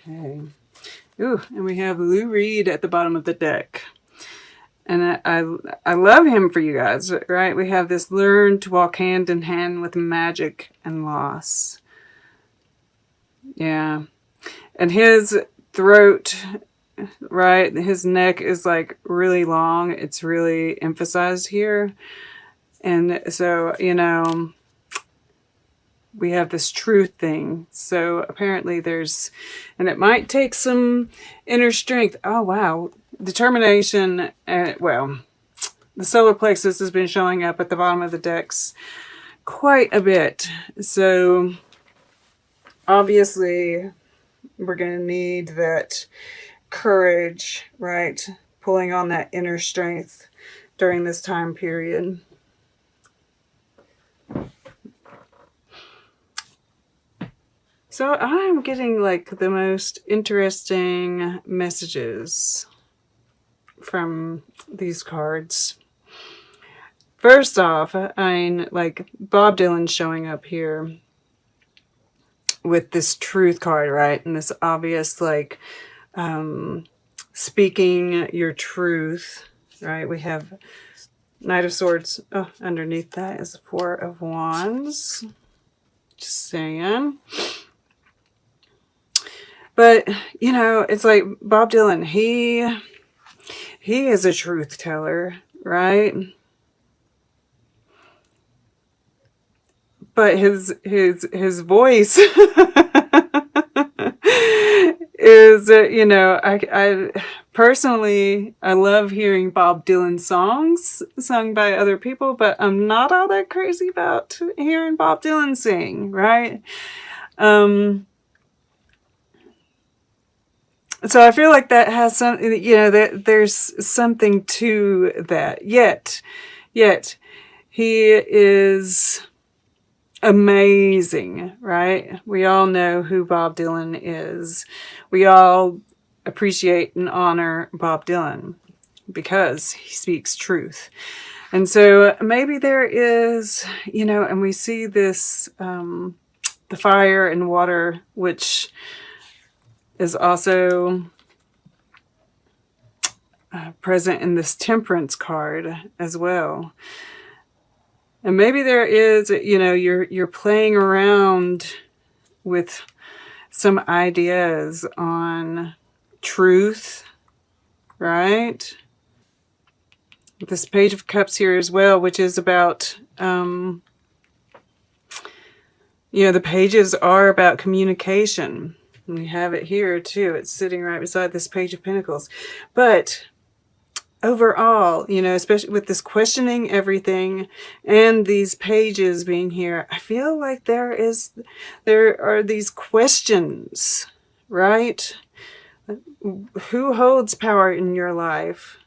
Okay. Ooh, and we have Lou Reed at the bottom of the deck. And I love him for you guys, right? We have this learn to walk hand in hand with magic and loss. Yeah. And his throat, right? His neck is like really long. It's really emphasized here. And so, you know, we have this truth thing. So apparently there's, and it might take some inner strength. Oh, wow. Determination. Well, the solar plexus has been showing up at the bottom of the decks quite a bit. So obviously we're going to need that courage, right? Pulling on that inner strength during this time period. So I'm getting like the most interesting messages from these cards. First off, I'm like Bob Dylan showing up here with this truth card, right? And this obvious like speaking your truth, right? We have Knight of Swords. Oh, underneath that is the Four of Wands. Just saying. But, you know, it's like Bob Dylan, he is a truth teller, right? But his voice is, you know, I personally, I love hearing Bob Dylan songs sung by other people, but I'm not all that crazy about hearing Bob Dylan sing, right? So I feel like that has some, you know, that there's something to that. Yet he is amazing, right? We all know who Bob Dylan is. We all appreciate and honor Bob Dylan because he speaks truth. And so maybe there is, you know, and we see this, the fire and water, which is also present in this Temperance card as well. And maybe there is, you know, you're playing around with some ideas on truth, right? This Page of Cups here as well, which is about, you know, the pages are about communication. We have it here too. It's sitting right beside this Page of Pentacles. But overall, you know, especially with this questioning everything and these pages being here, I feel like there are these questions, right? Who holds power in your life?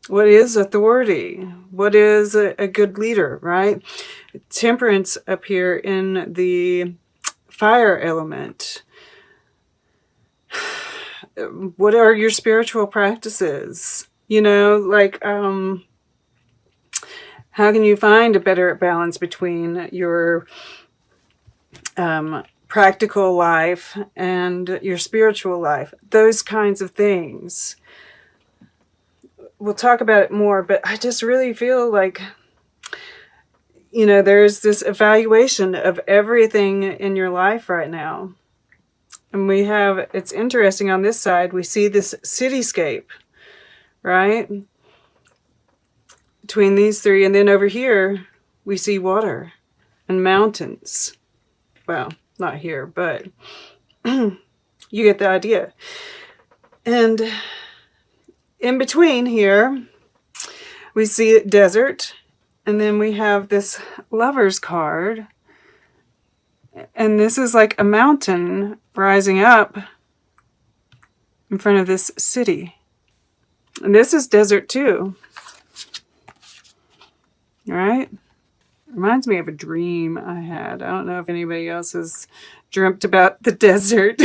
What is authority? What is a good leader, right? Temperance up here in the fire element. What are your spiritual practices? You know, like, how can you find a better balance between your practical life and your spiritual life? Those kinds of things. We'll talk about it more, but I just really feel like, you know, there's this evaluation of everything in your life right now. And we have, it's interesting on this side, we see this cityscape, right? Between these three. And then over here, we see water and mountains. Well, not here, but you get the idea. And in between here, we see desert. And then we have this Lover's card. And this is like a mountain rising up in front of this city. And this is desert too. Right? Reminds me of a dream I had. I don't know if anybody else has dreamt about the desert.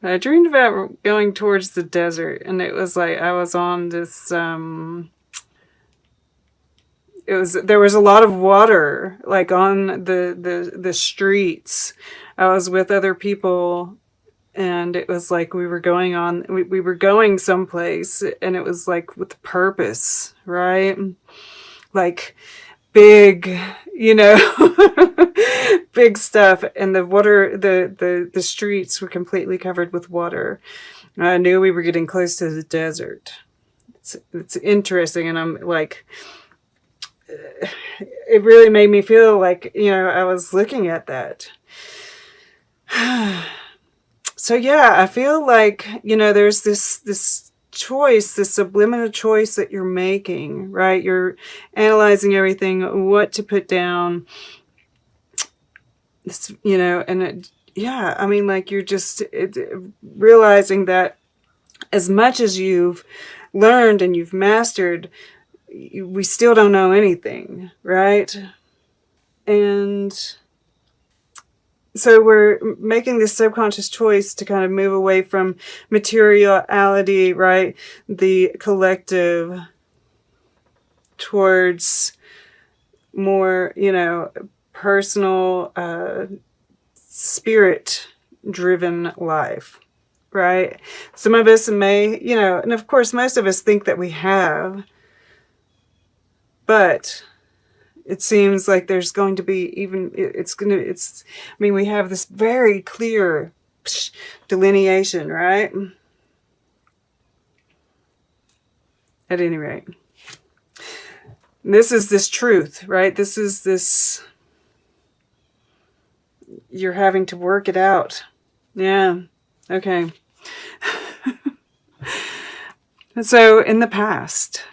I dreamed about going towards the desert, and it was like I was on this, there was a lot of water, like on the streets. I was with other people, and it was like we were going someplace, and it was like with purpose, right? Like big, big stuff. And the water, the streets were completely covered with water. I knew we were getting close to the desert. It's interesting, and I'm like, it really made me feel like, I was looking at that. So yeah, I feel like, there's this choice, this subliminal choice that you're making, right? You're analyzing everything, what to put down, and yeah, I mean, like, you're just realizing that as much as you've learned and you've mastered, we still don't know anything, right? And so we're making this subconscious choice to kind of move away from materiality, right? The collective, towards more, personal, spirit-driven life, right? Some of us may, and of course most of us think that we have, but it seems like there's going to be we have this very clear delineation, right? At any rate, this is this truth, right? This is this, you're having to work it out. Yeah. Okay. So in the past,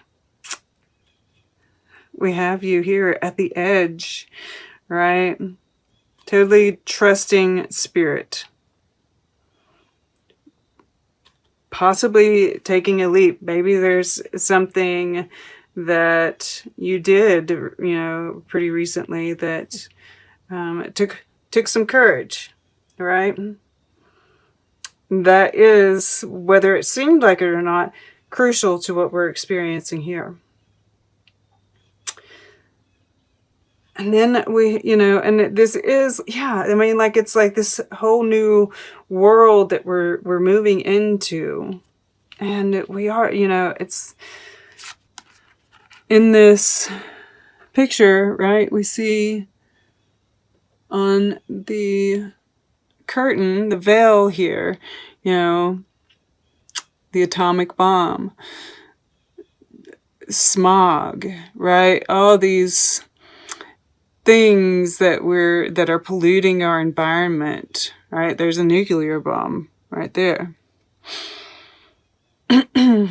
we have you here at the edge, right? Totally trusting spirit. Possibly taking a leap. Maybe there's something that you did, pretty recently that took some courage, right? That is, whether it seemed like it or not, crucial to what we're experiencing here. And then we, and this is, yeah, I mean, like, it's like this whole new world that we're moving into. And we are, it's in this picture, right? We see on the curtain, the veil here, the atomic bomb, smog, right? All these things that are polluting our environment, right? There's a nuclear bomb right there. And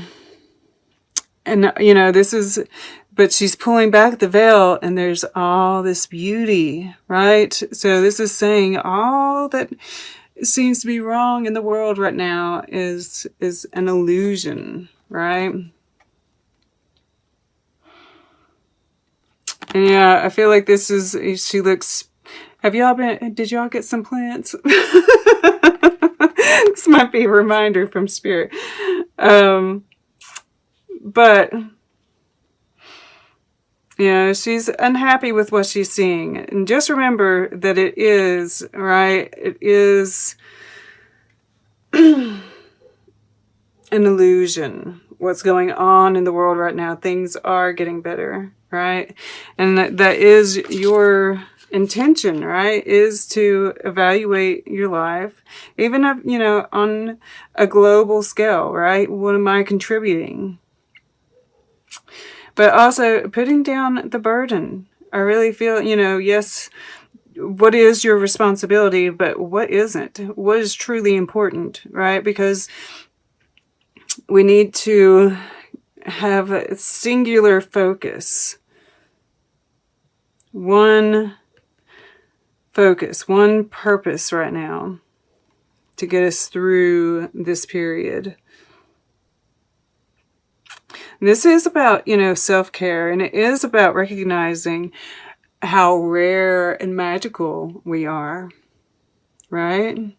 this is, but she's pulling back the veil, and there's all this beauty, right? So this is saying all that seems to be wrong in the world right now is an illusion, right? And yeah, I feel like this is, she looks, did y'all get some plants? This might be a reminder from spirit. But, she's unhappy with what she's seeing. And just remember that it is, right? It is an illusion. What's going on in the world right now. Things are getting better, right? And that is your intention, right? Is to evaluate your life, even on a global scale, right? What am I contributing? But also putting down the burden. I really feel, yes, what is your responsibility, but what isn't? What is truly important, right? Because we need to have a singular focus. One focus, one purpose right now to get us through this period. This is about, self-care, and it is about recognizing how rare and magical we are, right?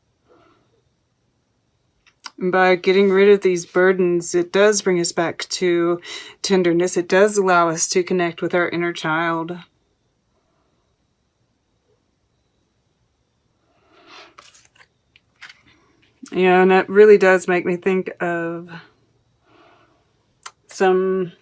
And by getting rid of these burdens, it does bring us back to tenderness. It does allow us to connect with our inner child. Yeah, and that really does make me think of some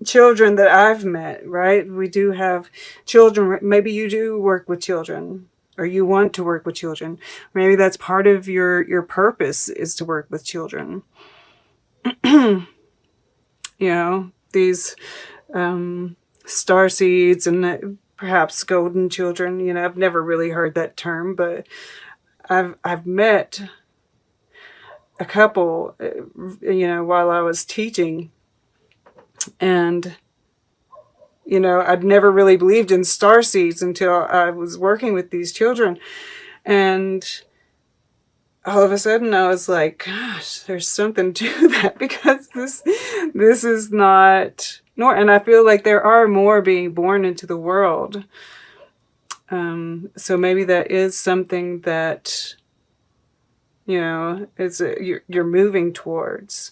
children that I've met, right? We do have children. Maybe you do work with children, or you want to work with children. Maybe that's part of your purpose, is to work with children. You know, these star seeds and perhaps golden children. You know, I've never really heard that term, but I've met a couple, you know, while I was teaching. And, you know, I'd never really believed in star seeds until I was working with these children. And all of a sudden I was like, gosh, there's something to that, because this is not, and I feel like there are more being born into the world. So maybe that is something that, you know, you're moving towards.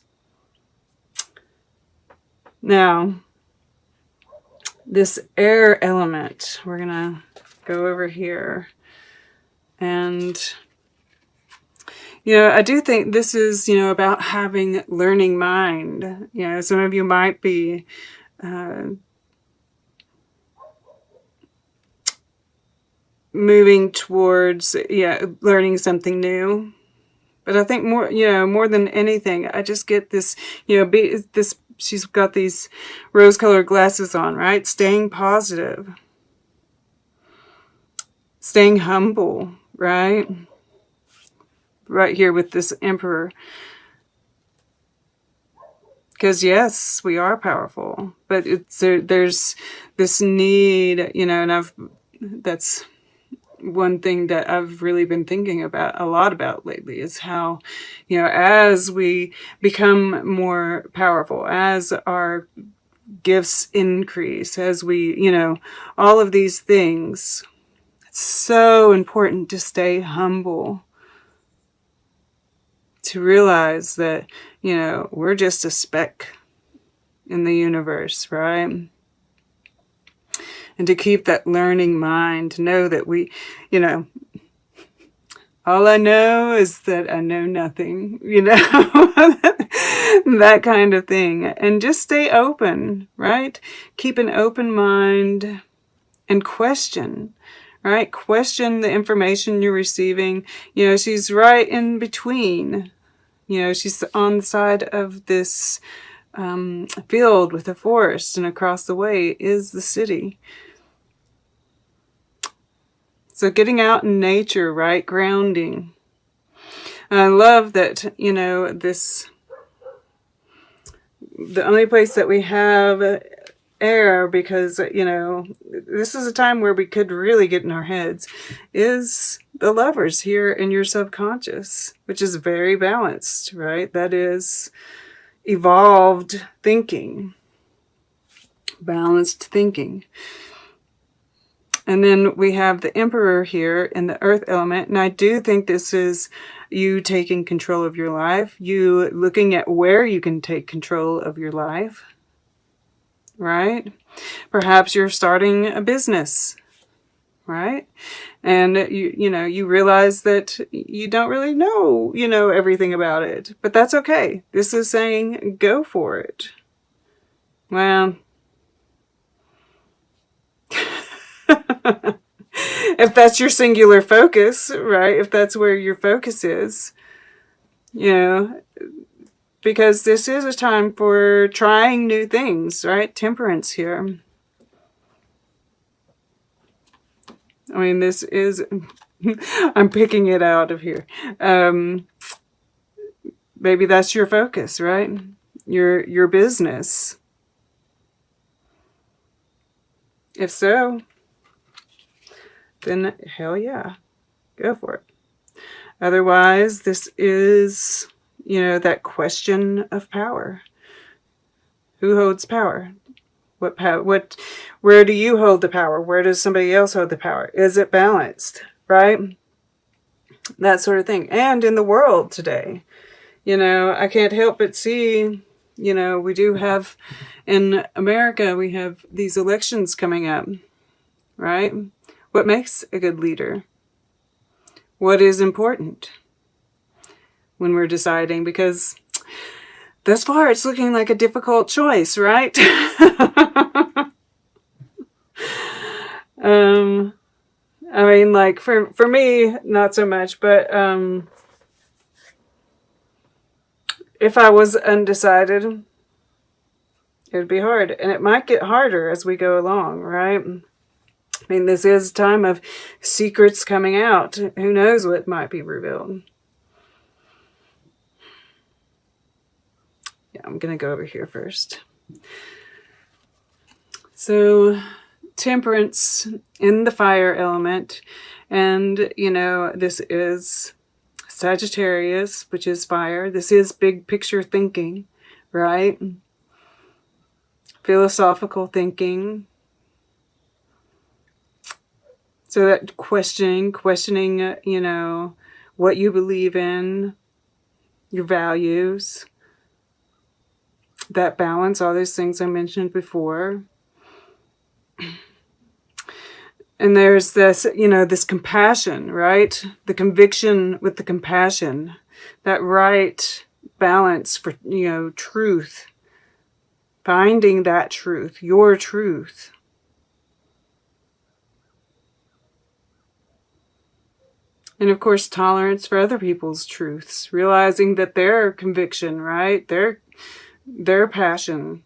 Now, this air element, we're going to go over here. And, you know, I do think this is, you know, about having learning mind. You know, some of you might be moving towards, learning something new. But I think more than anything, I just get this, she's got these rose-colored glasses on, right? Staying positive. Staying humble, right? Right here with this Emperor. Because yes, we are powerful. But there's this need, you know, and that's one thing that I've really been thinking about a lot about lately, is how, you know, as we become more powerful, as our gifts increase, as we, you know, all of these things, it's so important to stay humble, to realize that, you know, we're just a speck in the universe, right? And to keep that learning mind, to know that we, you know, all I know is that I know nothing, you know, that kind of thing. And just stay open, right? Keep an open mind and question, right? Question the information you're receiving. You know, she's right in between. You know, she's on the side of this field with a forest, and across the way is the city. So getting out in nature, right? Grounding. And I love that, you know, the only place that we have air, because, you know, this is a time where we could really get in our heads, is the Lovers here in your subconscious, which is very balanced, right? That is evolved thinking, balanced thinking. And then we have the Emperor here in the earth element. And I do think this is you taking control of your life. You looking at where you can take control of your life. Right? Perhaps you're starting a business. Right? And you realize that you don't really know, everything about it. But that's okay. This is saying go for it. Well, if that's your singular focus, right? If that's where your focus is, because this is a time for trying new things, right? Temperance here. I mean, this is, I'm picking it out of here. Maybe that's your focus, right? Your business. If so, then hell yeah, go for it. Otherwise, this is, that question of power. Who holds power? What power? Where do you hold the power? Where does somebody else hold the power? Is it balanced, right? That sort of thing. And in the world today, You know, I can't help but see, you know, we do have, in America, we have these elections coming up, right? What makes a good leader? What is important when we're deciding? Because thus far, it's looking like a difficult choice, right? I mean, like, for me, not so much, but if I was undecided, it would be hard. And it might get harder as we go along, right? I mean, this is time of secrets coming out. Who knows what might be revealed? Yeah, I'm going to go over here first. So, temperance in the fire element. And, you know, this is Sagittarius, which is fire. This is big picture thinking, right? Philosophical thinking. So that questioning, you know, what you believe in, your values, that balance, all those things I mentioned before. And there's this, you know, this compassion, right? The conviction with the compassion, that right balance for, you know, truth, finding that truth, your truth. And of course, tolerance for other people's truths, realizing that their conviction, right? Their passion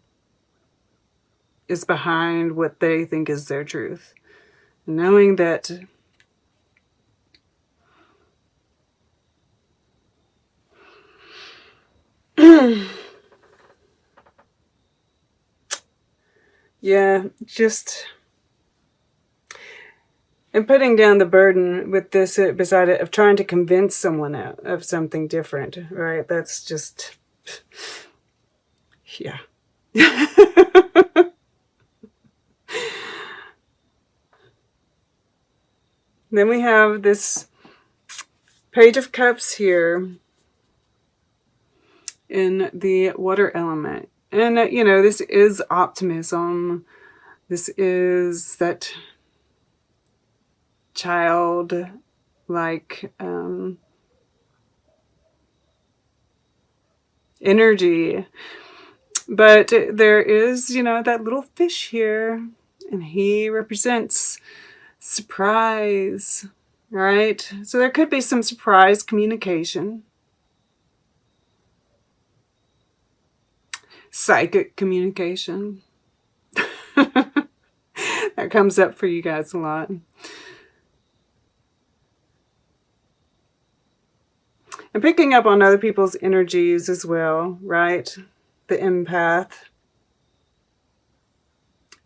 is behind what they think is their truth. Knowing that yeah, just, and putting down the burden with this beside it of trying to convince someone of something different, right? That's just, yeah. Then we have this Page of Cups here in the water element. And, you know, this is optimism. This is that child-like energy. But there is, you know, that little fish here. And he represents surprise, right? So there could be some surprise communication. Psychic communication. That comes up for you guys a lot. And picking up on other people's energies as well, right? The empath.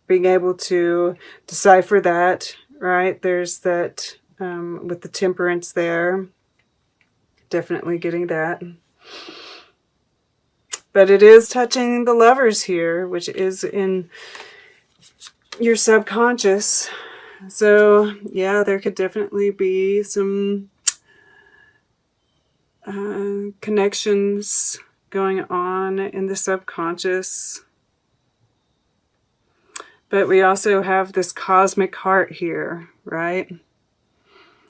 Being able to decipher that, right? There's that with the temperance there. Definitely getting that. But it is touching the lovers here, which is in your subconscious. So, yeah, there could definitely be some connections going on in the subconscious. But we also have this cosmic heart here, right?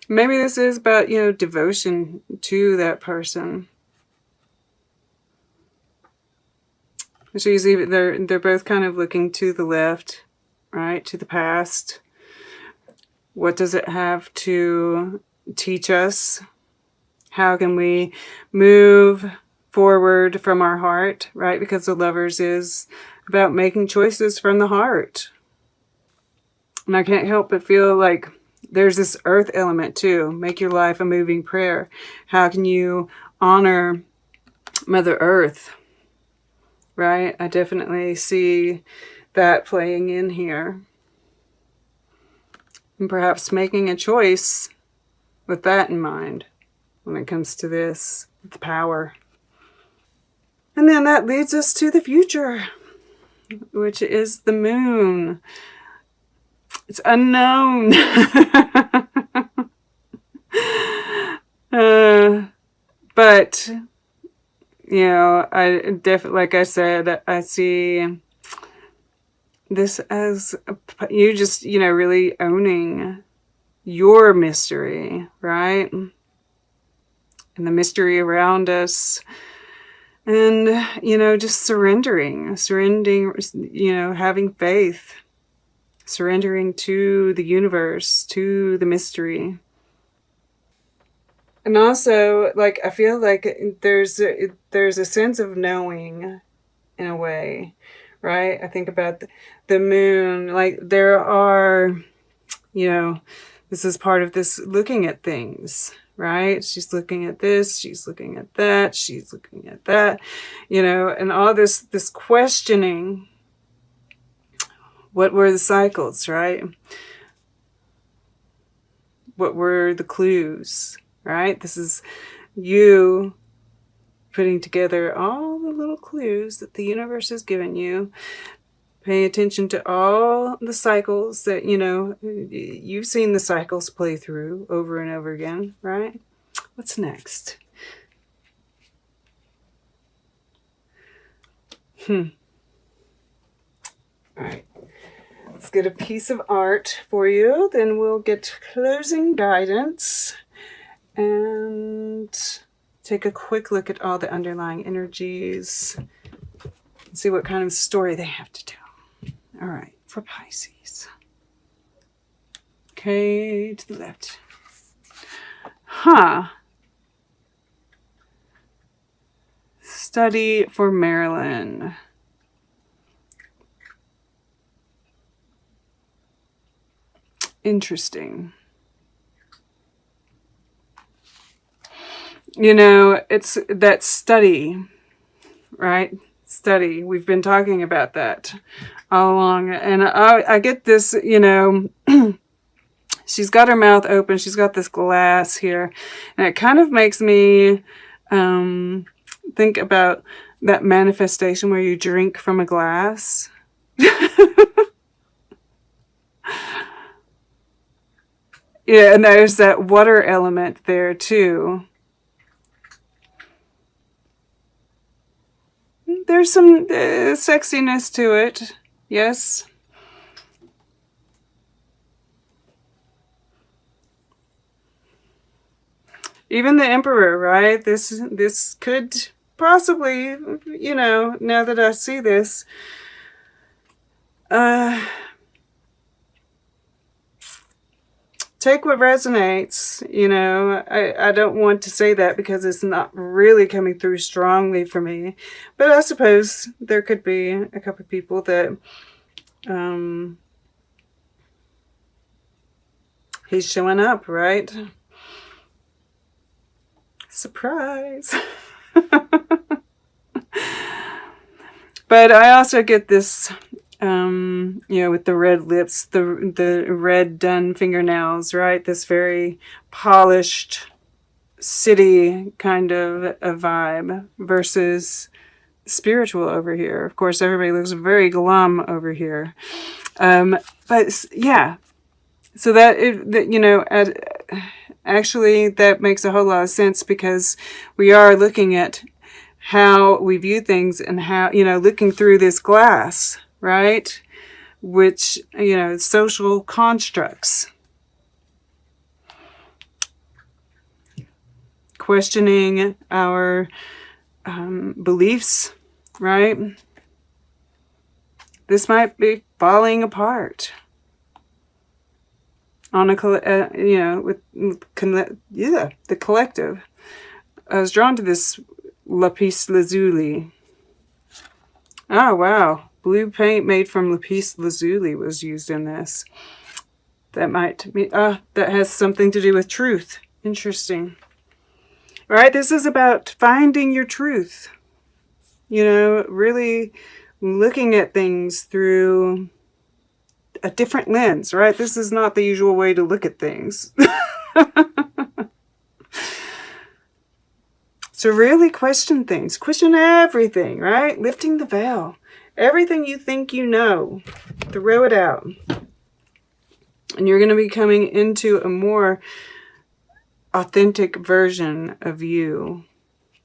Maybe this is about, you know, devotion to that person. She's even, they're both kind of looking to the left, right? To the past. What does it have to teach us? How can we move forward from our heart, right? Because the Lovers is about making choices from the heart. And I can't help but feel like there's this earth element too. Make your life a moving prayer. How can you honor Mother Earth? Right? I definitely see that playing in here. And perhaps making a choice with that in mind when it comes to this, the power. And then that leads us to the future, which is the moon. It's unknown. But you know, I definitely, like I said, I see this as you just, you know, really owning your mystery, right? And the mystery around us. And, you know, just surrendering, you know, having faith, surrendering to the universe, to the mystery. And also, like, I feel like there's a sense of knowing in a way, right? I think about the moon, like there are, you know, this is part of this looking at things, right? She's looking at this, she's looking at that, she's looking at that, you know, and all this questioning. What were the cycles, right? What were the clues, right? This is you putting together all the little clues that the universe has given you. Pay attention to all the cycles that, you know, you've seen the cycles play through over and over again, right? What's next? All right. Let's get a piece of art for you. Then we'll get closing guidance and take a quick look at all the underlying energies and see what kind of story they have to tell. All right, for Pisces. Okay, to the left. Study for Marilyn. Interesting. You know, it's that study, right? Study. We've been talking about that all along. And I get this, you know, she's got her mouth open. She's got this glass here. And it kind of makes me think about that manifestation where you drink from a glass. Yeah, and there's that water element there too. There's some sexiness to it. Yes. Even the Emperor, right? This could possibly, you know, now that I see this, take what resonates, you know. I don't want to say that because it's not really coming through strongly for me. But I suppose there could be a couple of people that he's showing up, right? Surprise. But I also get this, you know, with the red lips, the red done fingernails, right? This very polished city kind of a vibe versus spiritual over here. Of course, everybody looks very glum over here. But yeah, so that, you know, actually that makes a whole lot of sense because we are looking at how we view things and how, you know, looking through this glass, right? Which, you know, social constructs. Questioning our beliefs, right? This might be falling apart on a, you know, with the collective. I was drawn to this lapis lazuli. Oh, wow. Blue paint made from lapis lazuli was used in this. That might be, that has something to do with truth. Interesting. All right, this is about finding your truth. You know, really looking at things through a different lens, right? This is not the usual way to look at things. So really question things. Question everything, right? Lifting the veil. Everything you think you know, throw it out. And you're going to be coming into a more authentic version of you.